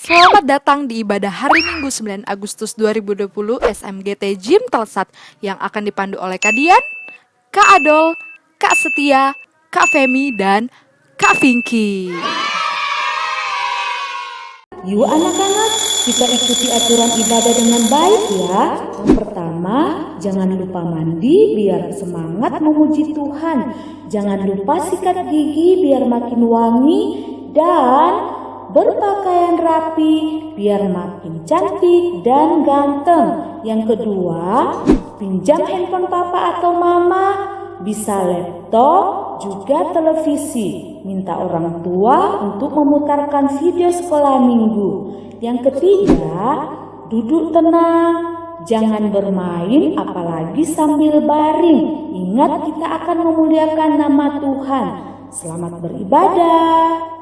Selamat datang di ibadah hari Minggu 9 Agustus 2020 SMGT Jim Telsat yang akan dipandu oleh Kak Dian, Kak Adol, Kak Setia, Kak Femi, dan Kak Vinky. Yuk anak-anak, kita ikuti aturan ibadah dengan baik ya. Yang pertama, jangan lupa mandi biar semangat memuji Tuhan. Jangan lupa sikat gigi biar makin wangi dan berpakaian rapi biar makin cantik dan ganteng. Yang kedua, pinjam handphone papa atau mama, bisa laptop, juga televisi. Minta orang tua untuk memutarkan video sekolah minggu. Yang ketiga, duduk tenang, jangan bermain apalagi sambil baring. Ingat, kita akan memuliakan nama Tuhan. Selamat beribadah.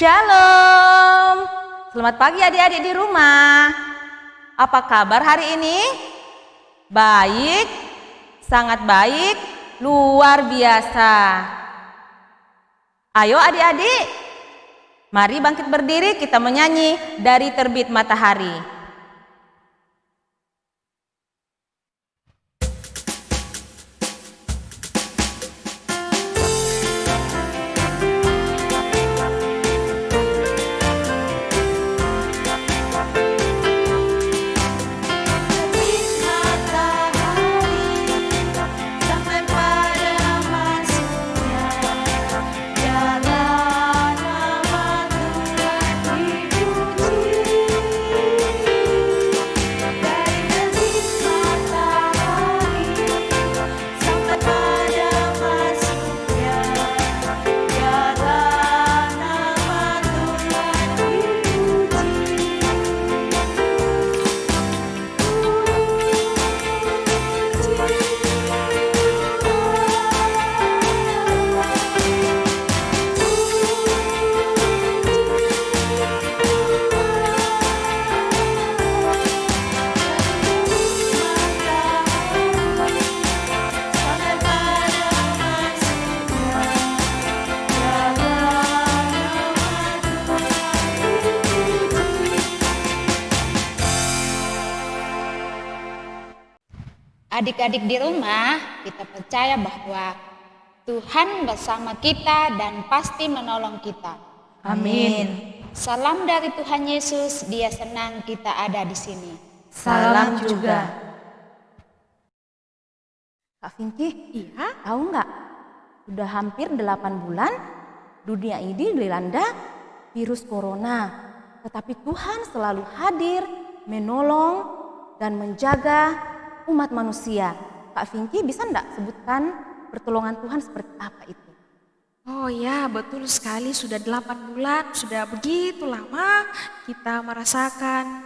Shalom, selamat pagi adik-adik di rumah. Apa kabar hari ini? Baik, sangat baik, luar biasa. Ayo adik-adik, mari bangkit berdiri, kita menyanyi Dari Terbit Matahari. Adik-adik di rumah, kita percaya bahwa Tuhan bersama kita dan pasti menolong kita. Amin. Salam dari Tuhan Yesus, Dia senang kita ada di sini. Salam juga. Kak Vinky, tahu nggak? Udah hampir 8 bulan dunia ini dilanda virus corona. Tetapi Tuhan selalu hadir, menolong dan menjaga umat manusia. Kak Vinky bisa enggak sebutkan pertolongan Tuhan seperti apa itu? Oh ya, betul sekali, sudah 8 bulan, sudah begitu lama kita merasakan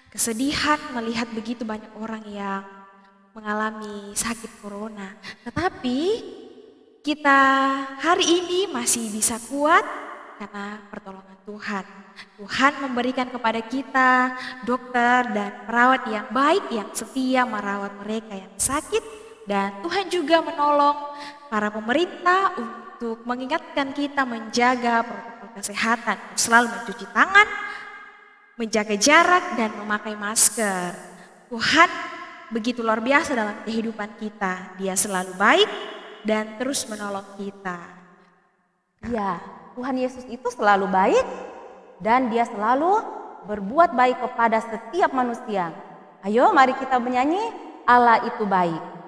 kesedihan melihat begitu banyak orang yang mengalami sakit corona. Tetapi kita hari ini masih bisa kuat karena pertolongan Tuhan. Tuhan memberikan kepada kita dokter dan perawat yang baik, yang setia merawat mereka yang sakit. Dan Tuhan juga menolong para pemerintah untuk mengingatkan kita menjaga protokol kesehatan, selalu mencuci tangan, menjaga jarak, dan memakai masker. Tuhan begitu luar biasa dalam kehidupan kita. Dia selalu baik dan terus menolong kita. Ya, Tuhan Yesus itu selalu baik dan dia selalu berbuat baik kepada setiap manusia. Ayo mari kita menyanyi Allah itu baik.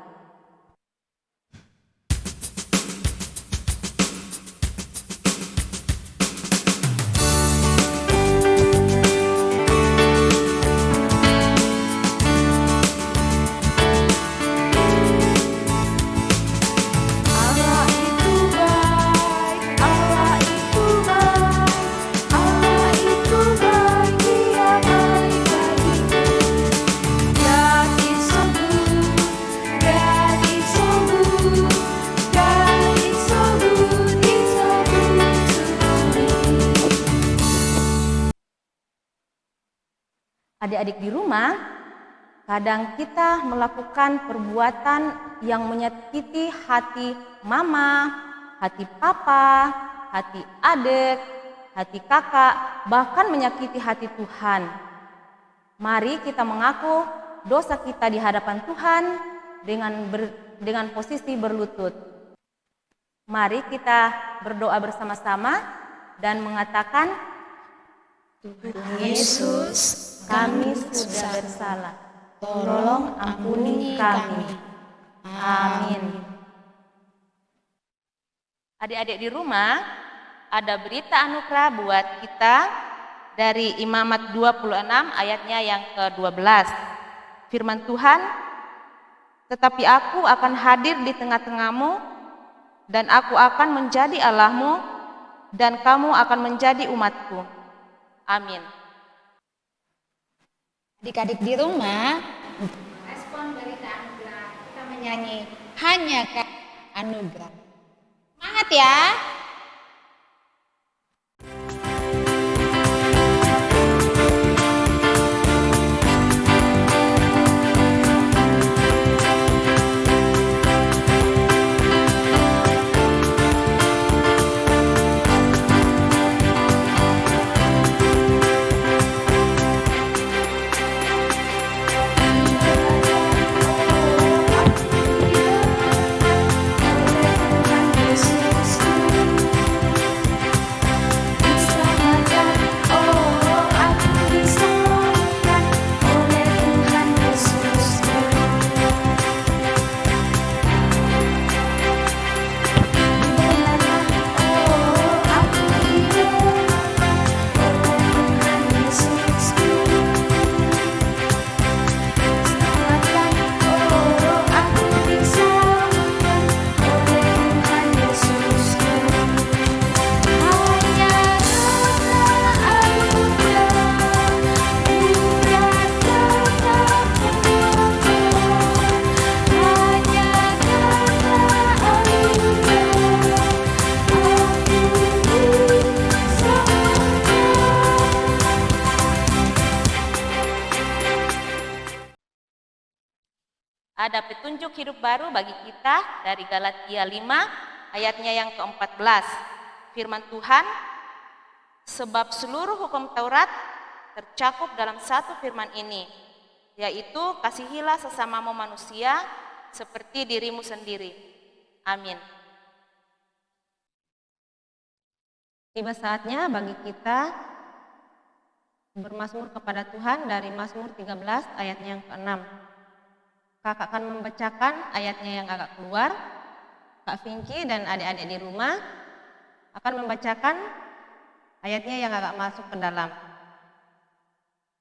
Adik-adik di rumah, kadang kita melakukan perbuatan yang menyakiti hati mama, hati papa, hati adik, hati kakak, bahkan menyakiti hati Tuhan. Mari kita mengaku dosa kita di hadapan Tuhan dengan posisi berlutut. Mari kita berdoa bersama-sama dan mengatakan, Tuhan Yesus, kami sudah bersalah, tolong ampuni kami. Amin. Adik-adik di rumah, ada berita anugerah buat kita dari Imamat 26 ayatnya yang ke-12. Firman Tuhan, tetapi aku akan hadir di tengah-tengahmu, dan aku akan menjadi Allahmu, dan kamu akan menjadi umatku. Amin. Adik-adik di rumah, respon berita anugerah, kita menyanyi hanya anugerah. Semangat ya! Ada petunjuk hidup baru bagi kita dari Galatia 5 ayatnya yang ke-14. Firman Tuhan, sebab seluruh hukum Taurat tercakup dalam satu firman ini, yaitu kasihilah sesamamu manusia seperti dirimu sendiri. Amin. Tiba saatnya bagi kita bermazmur kepada Tuhan dari Mazmur 13 ayatnya yang ke-6. Kakak akan membacakan ayatnya yang agak keluar. Kak Vinci dan adik-adik di rumah akan membacakan ayatnya yang agak masuk ke dalam.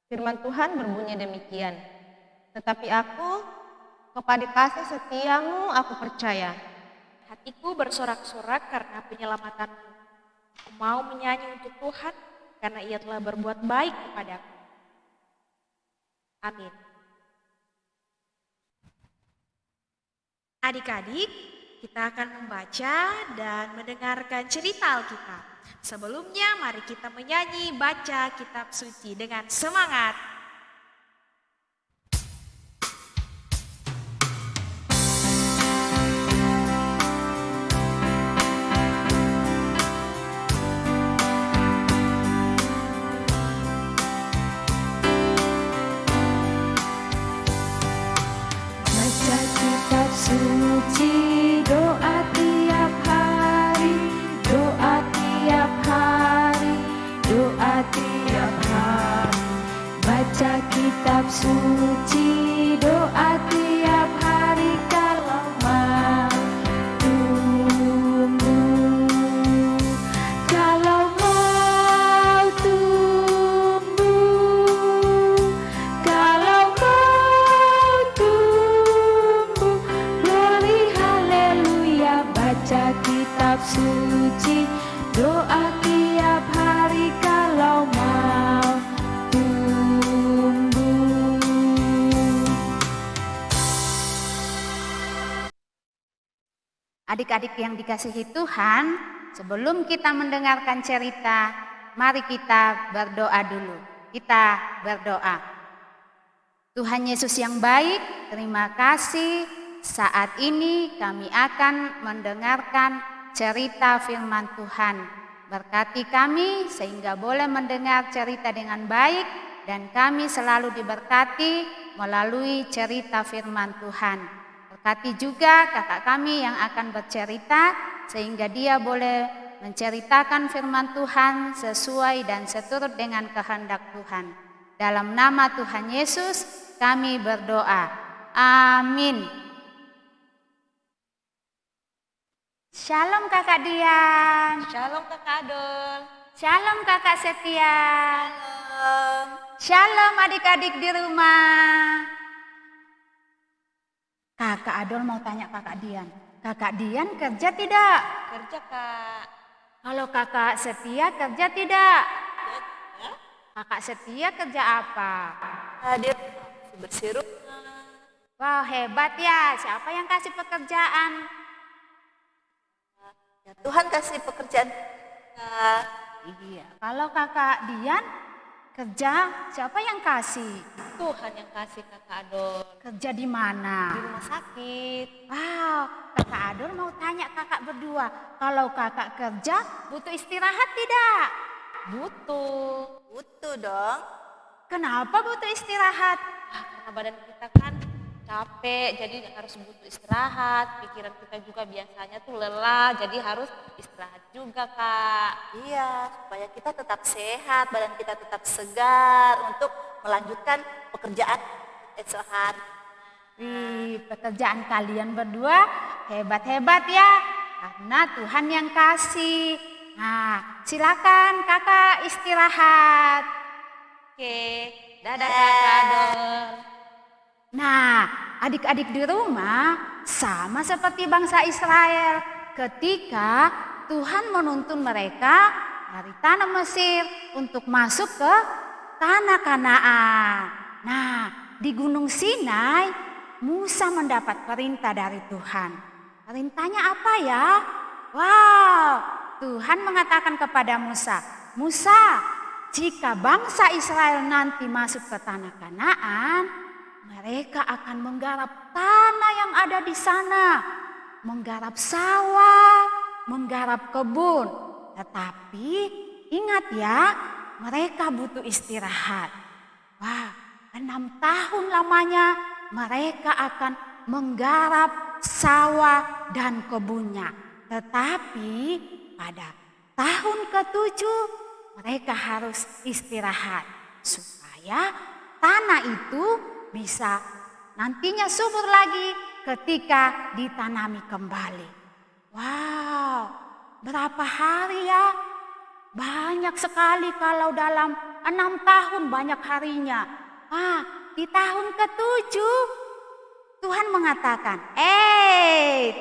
Firman Tuhan berbunyi demikian. Tetapi aku kepada kasih setiamu aku percaya. Hatiku bersorak-sorak karena penyelamatanmu. Aku mau menyanyi untuk Tuhan karena Ia telah berbuat baik kepadaku. Amin. Adik-adik, kita akan membaca dan mendengarkan cerita Alkitab. Sebelumnya, mari kita menyanyi baca kitab suci dengan semangat. Baca kitab suci, doa kitab suci, doa tiap hari kalau mau tumbuh. Kalau mau tumbuh, kalau mau tumbuh, beri haleluya, baca kitab suci, doa tiap hari kalau mau tumbuh. Adik-adik yang dikasihi Tuhan, sebelum kita mendengarkan cerita, mari kita berdoa dulu. Kita berdoa. Tuhan Yesus yang baik, terima kasih. Saat ini kami akan mendengarkan cerita firman Tuhan. Berkati kami sehingga boleh mendengar cerita dengan baik dan kami selalu diberkati melalui cerita firman Tuhan. Berkati juga kakak kami yang akan bercerita sehingga dia boleh menceritakan firman Tuhan sesuai dan seturut dengan kehendak Tuhan. Dalam nama Tuhan Yesus kami berdoa. Amin. Shalom kakak Dian. Shalom Kakak Adol. Shalom kakak Setia. Shalom. Shalom adik-adik di rumah. Kakak Adol mau tanya kakak Dian. Kakak Dian kerja tidak? Kerja Kak. Kalau kakak Setia kerja tidak? Kakak Setia kerja apa? Hadir bersih rumah. Wah hebat ya. Siapa yang kasih pekerjaan? Ya, Tuhan kasih pekerjaan. Kak. Iya. Kalau kakak Dian kerja, siapa yang kasih? Tuhan yang kasih Kakak Adol. Kerja di mana? Di rumah sakit. Wow, kakak Adol mau tanya kakak berdua. Kalau kakak kerja, butuh istirahat tidak? Butuh. Butuh dong. Kenapa butuh istirahat? Karena badan kita kan capek, jadi harus butuh istirahat. Pikiran kita juga biasanya tuh lelah, jadi harus istirahat juga Kak. Iya, supaya kita tetap sehat, badan kita tetap segar untuk melanjutkan pekerjaan esok. Wih, pekerjaan kalian berdua hebat-hebat ya. Karena Tuhan yang kasih. Nah, silakan kakak istirahat. Oke, dadah Kakak Adol. Nah, adik-adik di rumah sama seperti bangsa Israel ketika Tuhan menuntun mereka dari tanah Mesir untuk masuk ke tanah Kanaan. Nah, di Gunung Sinai, Musa mendapat perintah dari Tuhan. Perintahnya apa ya? Wow, Tuhan mengatakan kepada Musa, Musa, jika bangsa Israel nanti masuk ke tanah Kanaan, mereka akan menggarap tanah yang ada di sana, menggarap sawah, menggarap kebun. Tetapi ingat ya, mereka butuh istirahat. Wah, 6 tahun lamanya mereka akan menggarap sawah dan kebunnya. Tetapi pada tahun ke-7 mereka harus istirahat supaya tanah itu bisa nantinya subur lagi ketika ditanami kembali. Wow, berapa hari ya? Banyak sekali kalau dalam 6 tahun banyak harinya. Di tahun ke-7 Tuhan mengatakan,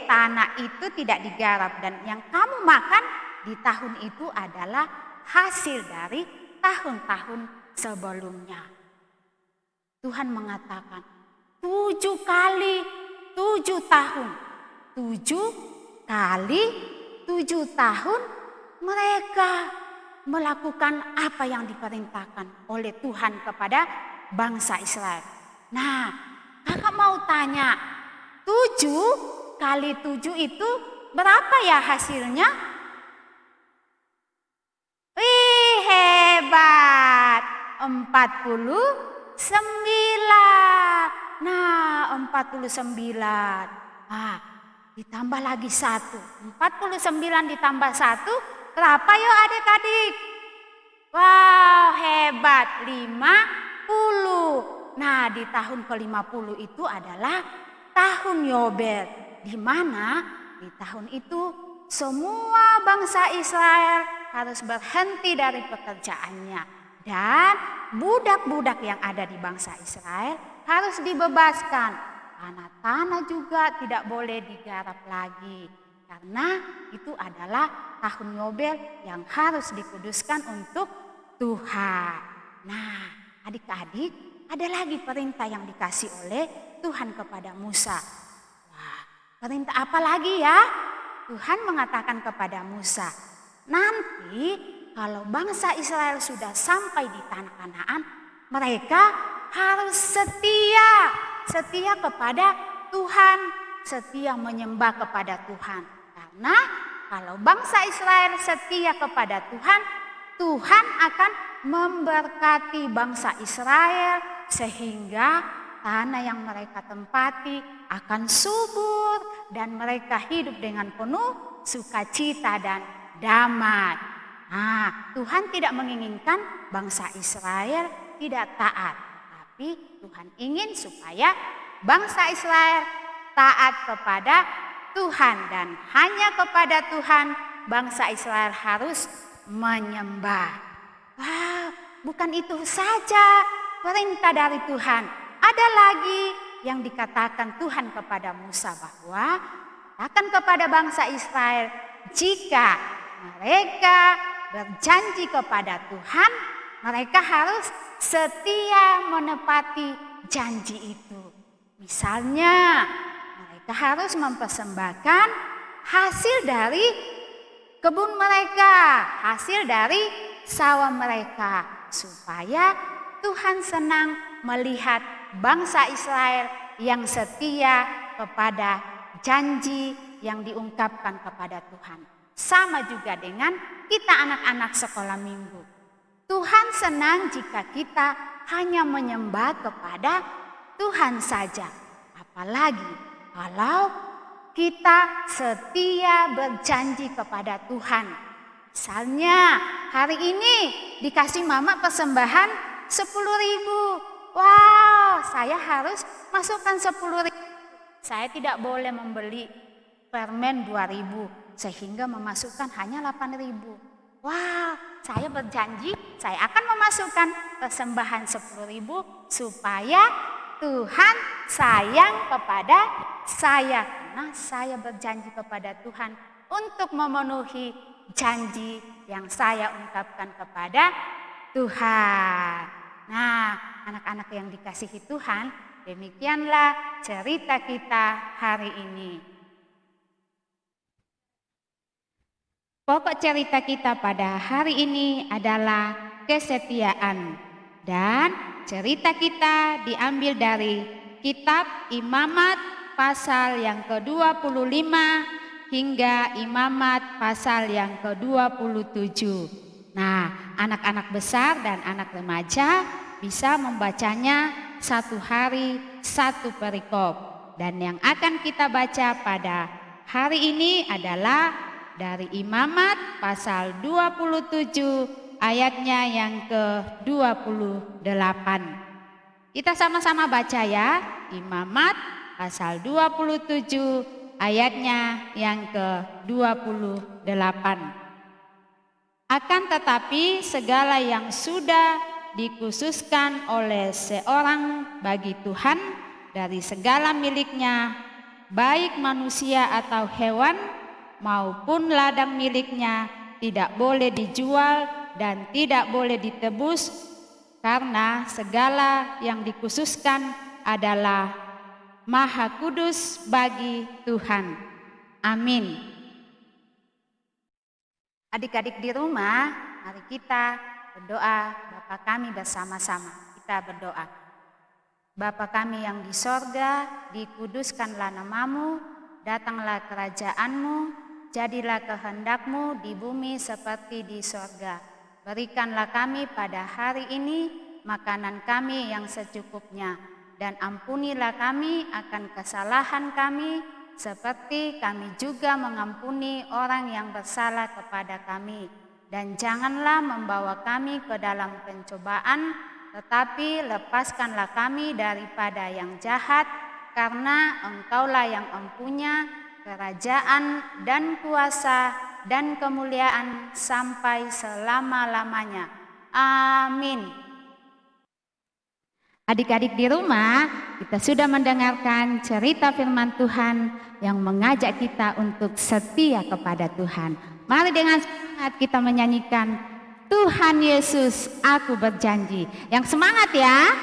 tanah itu tidak digarap dan yang kamu makan di tahun itu adalah hasil dari tahun-tahun sebelumnya. Tuhan mengatakan 7 kali 7 tahun. 7 kali 7 tahun mereka melakukan apa yang diperintahkan oleh Tuhan kepada bangsa Israel. Nah, kakak mau tanya, 7 kali 7 itu berapa ya hasilnya? Wih, hebat. 49. Nah, 49. Ditambah lagi 1. 49 ditambah 1, berapa yuk adik-adik? Wow, hebat. 50. Nah, di tahun ke-50 itu adalah tahun Yobel, di mana di tahun itu semua bangsa Israel harus berhenti dari pekerjaannya dan budak-budak yang ada di bangsa Israel harus dibebaskan. Tanah-tanah juga tidak boleh digarap lagi karena itu adalah tahun Yobel yang harus dikuduskan untuk Tuhan. Nah, adik-adik, ada lagi perintah yang dikasih oleh Tuhan kepada Musa. Wah, perintah apa lagi ya? Tuhan mengatakan kepada Musa, nanti kalau bangsa Israel sudah sampai di tanah Kanaan, mereka harus setia kepada Tuhan, setia menyembah kepada Tuhan. Karena kalau bangsa Israel setia kepada Tuhan, Tuhan akan memberkati bangsa Israel sehingga tanah yang mereka tempati akan subur dan mereka hidup dengan penuh sukacita dan damai. Nah, Tuhan tidak menginginkan bangsa Israel tidak taat, tapi Tuhan ingin supaya bangsa Israel taat kepada Tuhan dan hanya kepada Tuhan bangsa Israel harus menyembah. Wow, bukan itu saja perintah dari Tuhan. Ada lagi yang dikatakan Tuhan kepada Musa bahwa katakan kepada bangsa Israel, jika mereka berjanji kepada Tuhan, mereka harus setia menepati janji itu. Misalnya, mereka harus mempersembahkan hasil dari kebun mereka, hasil dari sawah mereka, supaya Tuhan senang melihat bangsa Israel yang setia kepada janji yang diungkapkan kepada Tuhan. Sama juga dengan kita anak-anak sekolah minggu. Tuhan senang jika kita hanya menyembah kepada Tuhan saja. Apalagi kalau kita setia berjanji kepada Tuhan. Misalnya hari ini dikasih mama persembahan 10.000. Wow, saya harus masukkan 10.000. Saya tidak boleh membeli permen 2.000 sehingga memasukkan hanya 8.000. Wow, saya berjanji saya akan memasukkan persembahan 10.000 supaya Tuhan sayang kepada saya. Karena saya berjanji kepada Tuhan untuk memenuhi janji yang saya ungkapkan kepada Tuhan. Nah, anak-anak yang dikasihi Tuhan, demikianlah cerita kita hari ini. Pokok cerita kita pada hari ini adalah kesetiaan. Dan cerita kita diambil dari kitab Imamat pasal yang ke-25 hingga Imamat pasal yang ke-27. Nah, anak-anak besar dan anak remaja bisa membacanya satu hari satu perikop. Dan yang akan kita baca pada hari ini adalah dari Imamat pasal 27 ayatnya yang ke-28. Kita sama-sama baca ya. Imamat pasal 27 ayatnya yang ke-28. Akan tetapi segala yang sudah dikhususkan oleh seorang bagi Tuhan dari segala miliknya, baik manusia atau hewan maupun ladang miliknya, tidak boleh dijual dan tidak boleh ditebus, karena segala yang dikhususkan adalah maha kudus bagi Tuhan. Amin. Adik-adik di rumah, mari kita berdoa Bapa kami bersama-sama. Kita berdoa. Bapa kami yang di sorga, dikuduskanlah namamu, datanglah kerajaanmu, jadilah kehendakmu di bumi seperti di sorga. Berikanlah kami pada hari ini makanan kami yang secukupnya, dan ampunilah kami akan kesalahan kami, seperti kami juga mengampuni orang yang bersalah kepada kami. Dan janganlah membawa kami ke dalam pencobaan, tetapi lepaskanlah kami daripada yang jahat, karena Engkaulah yang mempunyai kerajaan dan kuasa dan kemuliaan sampai selama-lamanya. Amin. Adik-adik di rumah, kita sudah mendengarkan cerita firman Tuhan yang mengajak kita untuk setia kepada Tuhan. Mari dengan semangat kita menyanyikan Tuhan Yesus, aku berjanji. Yang semangat ya.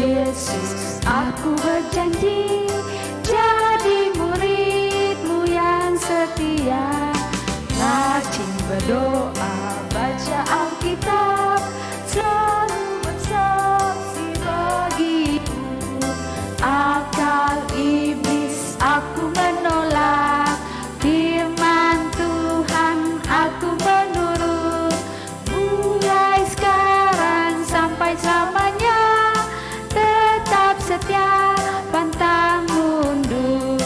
Yesus, aku berjanji jadi murid-Mu yang setia, rajin berdoa, baca Alkitab, selalu bersaksi bagimu. Akal iblis aku menolak, firman Tuhan aku menurut, mulai sekarang sampai selamanya. Setia pantang mundur.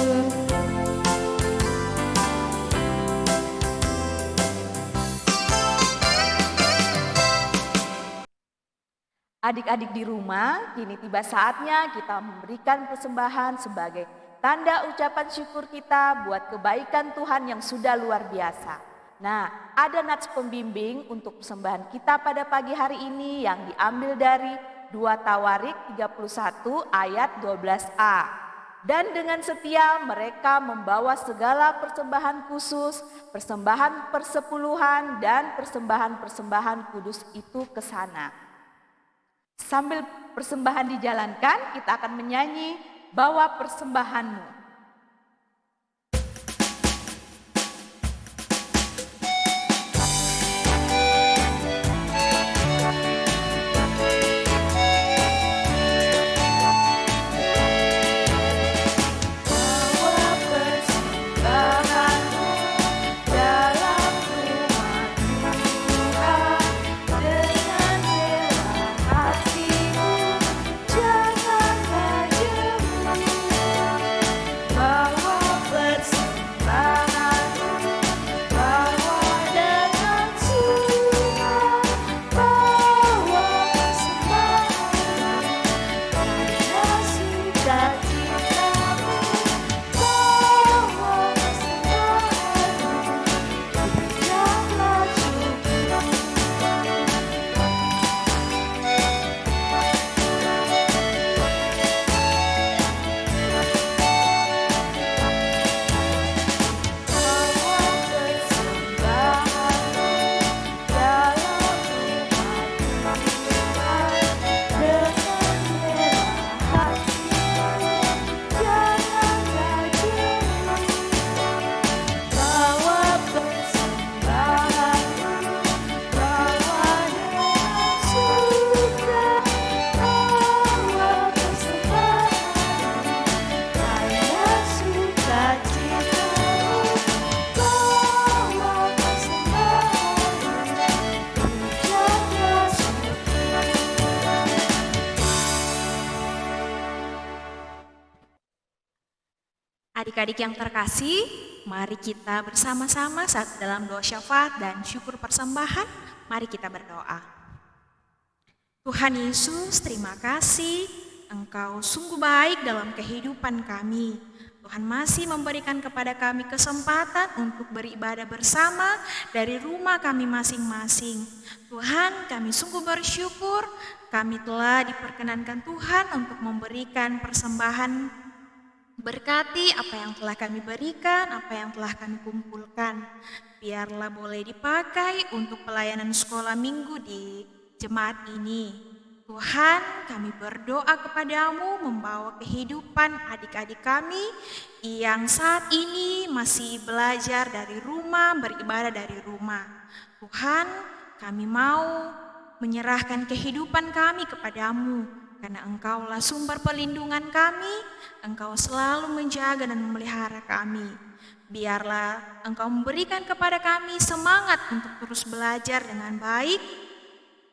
Adik-adik di rumah, kini tiba saatnya kita memberikan persembahan sebagai tanda ucapan syukur kita buat kebaikan Tuhan yang sudah luar biasa. Nah, ada nats pembimbing untuk persembahan kita pada pagi hari ini yang diambil dari 2 Tawarik 31 ayat 12a. Dan dengan setia mereka membawa segala persembahan khusus, persembahan persepuluhan dan persembahan-persembahan kudus itu ke sana. Sambil persembahan dijalankan, kita akan menyanyi Bawa Persembahanmu. Adik-adik yang terkasih, mari kita bersama-sama saat dalam doa syafaat dan syukur persembahan, mari kita berdoa. Tuhan Yesus, terima kasih, Engkau sungguh baik dalam kehidupan kami. Tuhan masih memberikan kepada kami kesempatan untuk beribadah bersama dari rumah kami masing-masing. Tuhan, kami sungguh bersyukur, kami telah diperkenankan Tuhan untuk memberikan persembahan. Berkati apa yang telah kami berikan, apa yang telah kami kumpulkan. Biarlah boleh dipakai untuk pelayanan sekolah minggu di jemaat ini. Tuhan, kami berdoa kepadamu membawa kehidupan adik-adik kami yang saat ini masih belajar dari rumah, beribadah dari rumah. Tuhan, kami mau menyerahkan kehidupan kami kepadamu, karena Engkaulah sumber perlindungan kami. Engkau selalu menjaga dan memelihara kami. Biarlah Engkau memberikan kepada kami semangat untuk terus belajar dengan baik.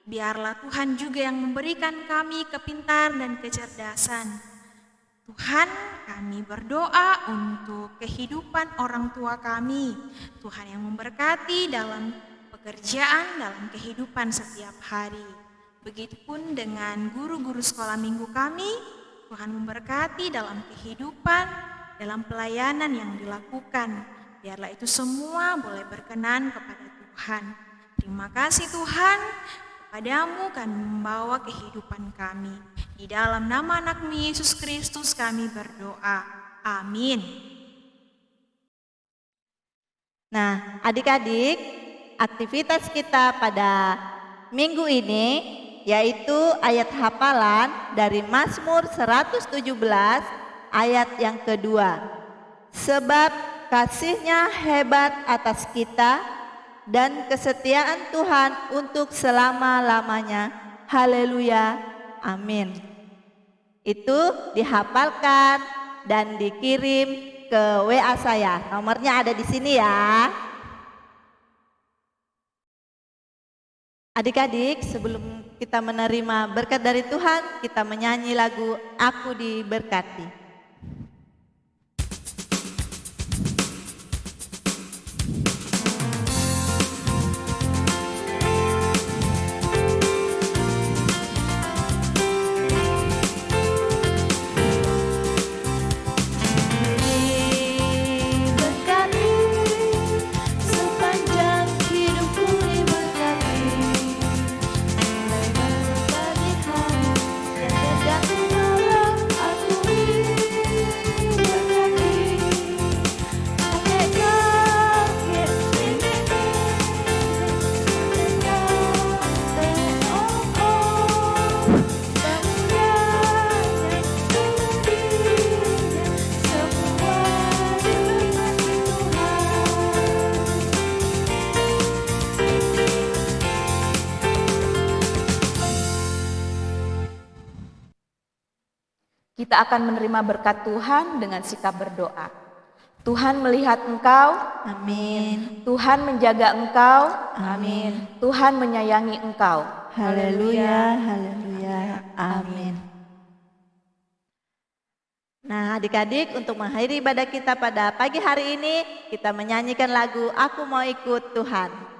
Biarlah Tuhan juga yang memberikan kami kepintaran dan kecerdasan. Tuhan, kami berdoa untuk kehidupan orang tua kami. Tuhan yang memberkati dalam pekerjaan, dalam kehidupan setiap hari. Begitupun dengan guru-guru sekolah minggu kami, Tuhan memberkati dalam kehidupan, dalam pelayanan yang dilakukan. Biarlah itu semua boleh berkenan kepada Tuhan. Terima kasih Tuhan, kepadamu kami membawa kehidupan kami. Di dalam nama anak-Mu Yesus Kristus kami berdoa. Amin. Nah, adik-adik, aktivitas kita pada minggu ini yaitu ayat hafalan dari Mazmur 117 ayat yang kedua. Sebab kasih-Nya hebat atas kita dan kesetiaan Tuhan untuk selama-lamanya. Haleluya. Amin. Itu dihafalkan dan dikirim ke WA saya. Nomornya ada di sini ya. Adik-adik, sebelum kita menerima berkat dari Tuhan, kita menyanyi lagu Aku Diberkati. Kita akan menerima berkat Tuhan dengan sikap berdoa. Tuhan melihat engkau, Amin. Tuhan menjaga engkau, Amin. Tuhan menyayangi engkau. Haleluya, haleluya, amin. Nah, adik-adik, untuk mengakhiri ibadah kita pada pagi hari ini, kita menyanyikan lagu Aku Mau Ikut Tuhan.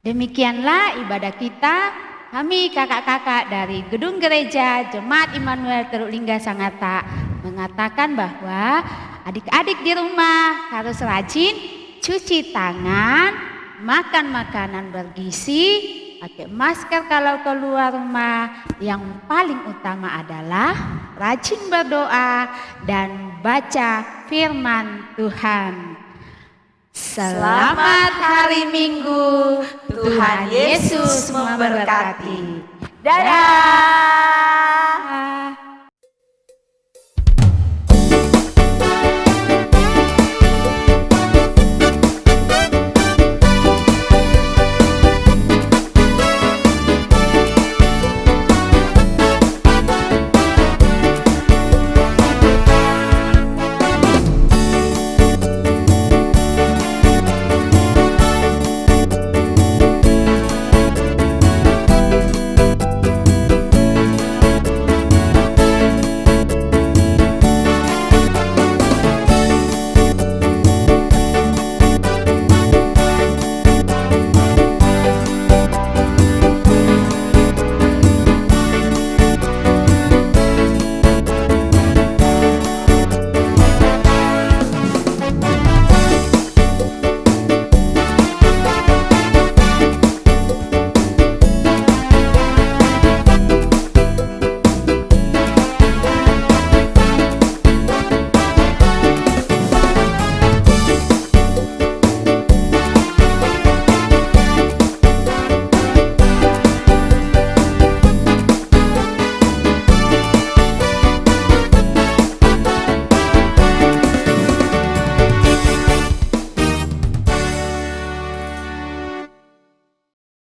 Demikianlah ibadah kita. Kami kakak-kakak dari Gedung Gereja Jemaat Immanuel Teluk Lingga Sangatta mengatakan bahwa adik-adik di rumah harus rajin cuci tangan, makan makanan bergizi, pakai masker kalau keluar rumah. Yang paling utama adalah rajin berdoa dan baca firman Tuhan. Selamat hari Minggu, Tuhan Yesus memberkati. Dadah!